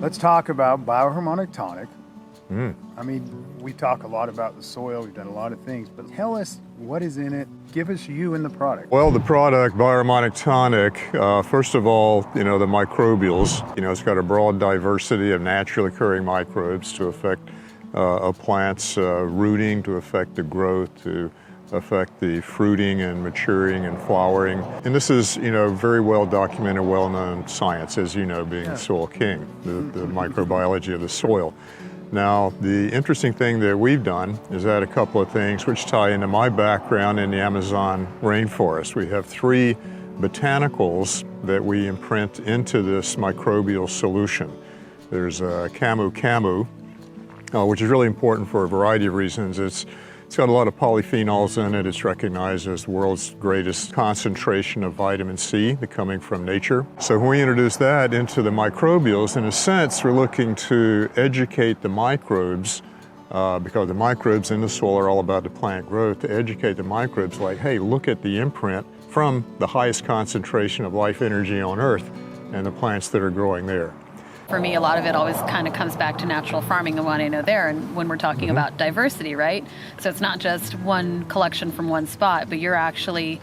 Let's talk about Bio Harmonic Tonic. I mean, we talk a lot about the soil, we've done a lot of things, but tell us what is in it. Give us you and the product. Well, the product, Bio Harmonic Tonic, first of all, the microbials. It's got a broad diversity of naturally occurring microbes to affect a plant's rooting, to affect the growth, to affect the fruiting and maturing and flowering. And this is, very well documented, well-known science, as you know, being the Soil King, the microbiology of the soil. Now, the interesting thing that we've done is add a couple of things which tie into my background in the Amazon rainforest. We have 3 botanicals that we imprint into this microbial solution. There's Camu, which is really important for a variety of reasons. It's got a lot of polyphenols in it. It's recognized as the world's greatest concentration of vitamin C coming from nature. So when we introduce that into the microbials, in a sense, we're looking to educate the microbes, because the microbes in the soil are all about the plant growth, to educate the microbes like, hey, look at the imprint from the highest concentration of life energy on Earth and the plants that are growing there. For me, a lot of it always kind of comes back to natural farming and what I know there. And when we're talking about diversity, right? So it's not just one collection from one spot, but you're actually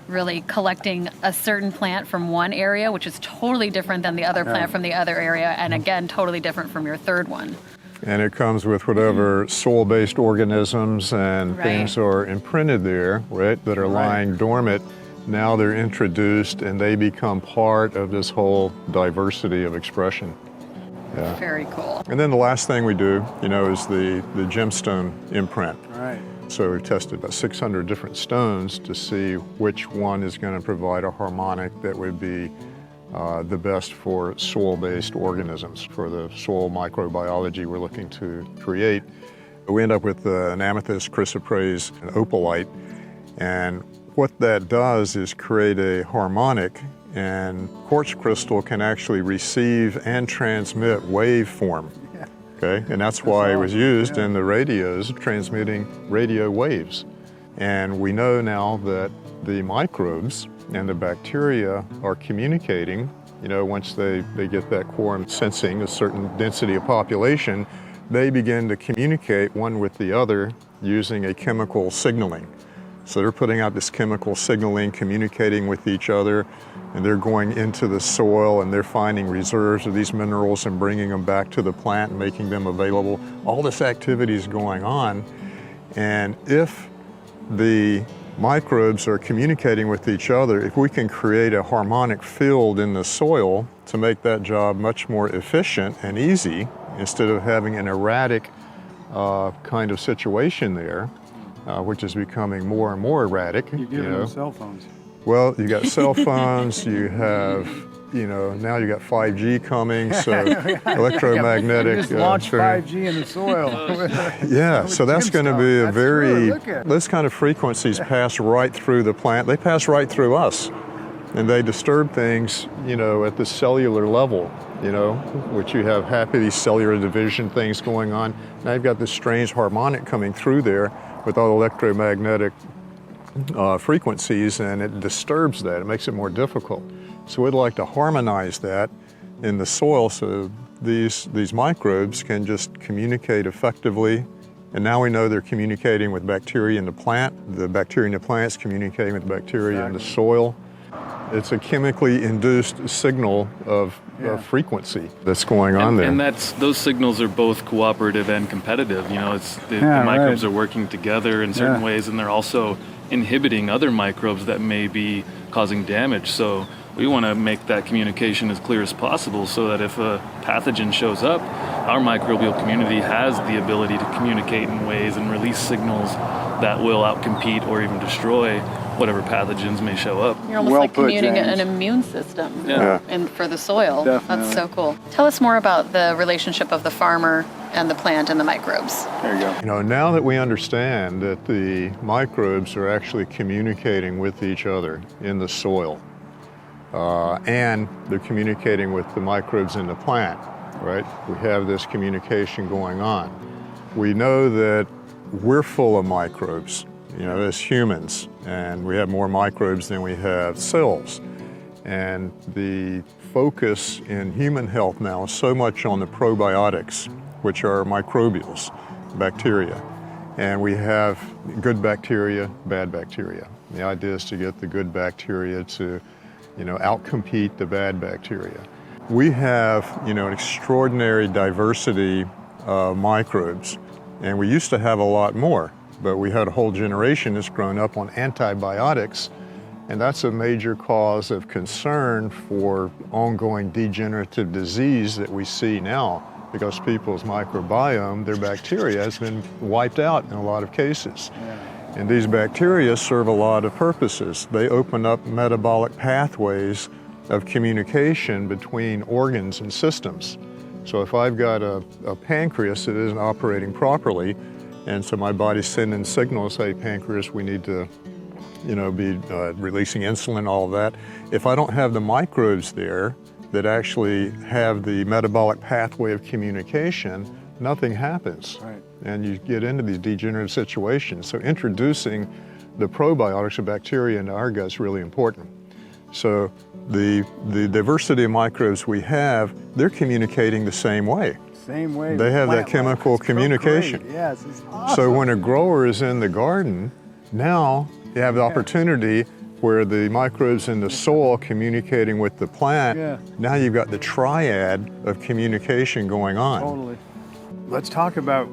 really collecting a certain plant from one area, which is totally different than the other plant from the other area. And again, totally different from your third one. And it comes with whatever soil-based organisms and things are imprinted there, right, that are lying dormant. Now they're introduced and they become part of this whole diversity of expression. Yeah. Very cool. And then the last thing we do, is the gemstone imprint. Right. So we've tested about 600 different stones to see which one is going to provide a harmonic that would be the best for soil-based organisms, for the soil microbiology we're looking to create. We end up with an amethyst, chrysoprase, and opalite. And what that does is create a harmonic, and quartz crystal can actually receive and transmit waveform. Okay, and that's why it was used in the radios, transmitting radio waves. And we know now that the microbes and the bacteria are communicating, once they get that quorum sensing a certain density of population, they begin to communicate one with the other using a chemical signaling. So they're putting out this chemical signaling, communicating with each other, and they're going into the soil and they're finding reserves of these minerals and bringing them back to the plant and making them available. All this activity is going on, and if the microbes are communicating with each other, if we can create a harmonic field in the soil to make that job much more efficient and easy, instead of having an erratic kind of situation there, which is becoming more and more erratic. You're giving them cell phones. Well, you got cell phones, you have, now you got 5G coming, so electromagnetic. Just launch 5G in the soil. Yeah, so that's going to be a very, those kind of frequencies pass right through the plant. They pass right through us, and they disturb things, at the cellular level, which you have these cellular division things going on. Now you've got this strange harmonic coming through there with all electromagnetic frequencies, and it disturbs that. It makes it more difficult. So we'd like to harmonize that in the soil so these microbes can just communicate effectively. And now we know they're communicating with bacteria in the plant. The bacteria in the plant's communicating with bacteria in the soil. It's a chemically induced signal of frequency that's going on there. And those signals are both cooperative and competitive. The microbes are working together in certain ways, and they're also inhibiting other microbes that may be causing damage. So we want to make that communication as clear as possible so that if a pathogen shows up, our microbial community has the ability to communicate in ways and release signals that will outcompete or even destroy whatever pathogens may show up. You're almost like communicating an immune system and for the soil. Definitely. That's so cool. Tell us more about the relationship of the farmer and the plant and the microbes. There you go. Now that we understand that the microbes are actually communicating with each other in the soil, and they're communicating with the microbes in the plant, right? We have this communication going on. We know that we're full of microbes, as humans, and we have more microbes than we have cells. And the focus in human health now is so much on the probiotics, which are microbials, bacteria. And we have good bacteria, bad bacteria. The idea is to get the good bacteria to, outcompete the bad bacteria. We have, an extraordinary diversity of microbes, and we used to have a lot more, but we had a whole generation that's grown up on antibiotics, and that's a major cause of concern for ongoing degenerative disease that we see now, because people's microbiome, their bacteria, has been wiped out in a lot of cases. And these bacteria serve a lot of purposes. They open up metabolic pathways of communication between organs and systems. So if I've got a pancreas that isn't operating properly, and so my body's sending signals, hey, pancreas, we need to be releasing insulin, all of that. If I don't have the microbes there that actually have the metabolic pathway of communication, nothing happens. Right. And you get into these degenerative situations. So introducing the probiotics of bacteria into our gut is really important. So the diversity of microbes we have, they're communicating the same way. Same way. They have that chemical communication. Yes, it's awesome. So when a grower is in the garden, now you have the opportunity where the microbes in the soil communicating with the plant, now you've got the triad of communication going on. Totally. Let's talk about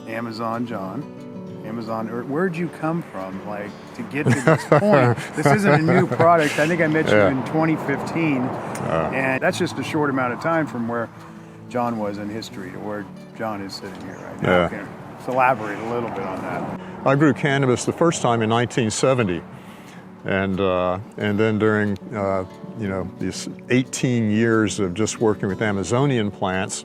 Amazon John. Amazon Earth. Where'd you come from, like, to get to this point? This isn't a new product. I think I met you in 2015, and that's just a short amount of time from where John was in history to where John is sitting here right now. Yeah. Okay. Let's elaborate a little bit on that. I grew cannabis the first time in 1970, and then during these 18 years of just working with Amazonian plants,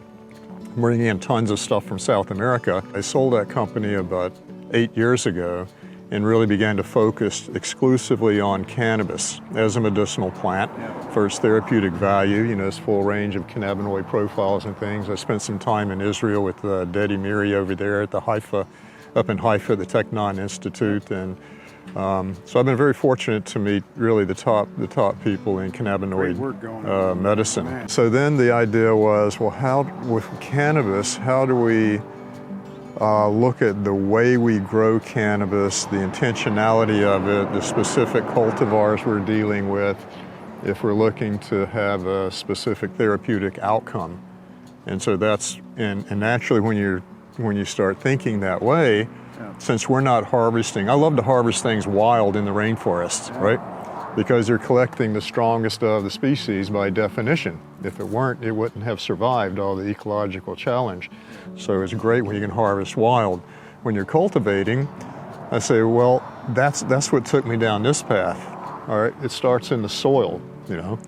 bringing in tons of stuff from South America, I sold that company about 8 years ago and really began to focus exclusively on cannabis as a medicinal plant for its therapeutic value, its full range of cannabinoid profiles and things. I spent some time in Israel with Dedi Miri over there at the up in Haifa, the Technon Institute, and so I've been very fortunate to meet really the top people in cannabinoid medicine. Man. So then the idea was, well, with cannabis, how do we look at the way we grow cannabis, the intentionality of it, the specific cultivars we're dealing with, if we're looking to have a specific therapeutic outcome. And so and naturally when you start thinking that way, since we're not harvesting, I love to harvest things wild in the rainforest, right? Because you're collecting the strongest of the species by definition. If it weren't, it wouldn't have survived all the ecological challenge. So it's great when you can harvest wild. When you're cultivating, I say, well, that's what took me down this path. All right, it starts in the soil,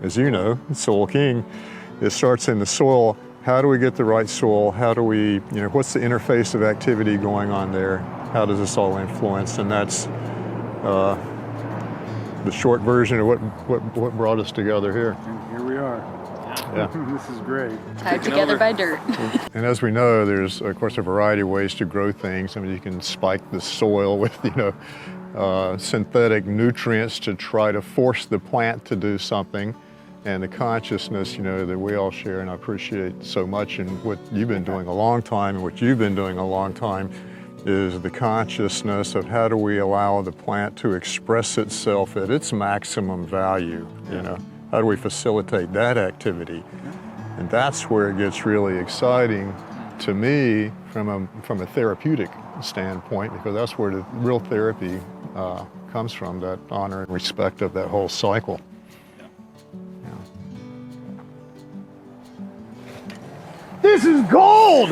as you know, Soil King. It starts in the soil. How do we get the right soil? How do we, what's the interface of activity going on there? How does this all influence? And that's the short version of what brought us together here. And here we are. Yeah. This is great. Tied together by dirt. And as we know, there's, of course, a variety of ways to grow things. I mean, you can spike the soil with, synthetic nutrients to try to force the plant to do something. And the consciousness, that we all share, and I appreciate so much, and what you've been doing a long time, and what you've been doing a long time, is the consciousness of how do we allow the plant to express itself at its maximum value, How do we facilitate that activity? And that's where it gets really exciting to me from a therapeutic standpoint, because that's where the real therapy comes from, that honor and respect of that whole cycle. This is gold!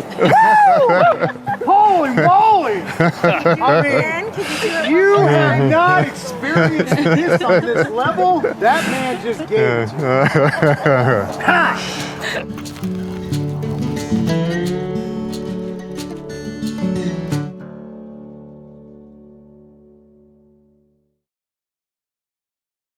Holy moly! I mean, you have not experienced this on this level. That man just gave it to me. Ha!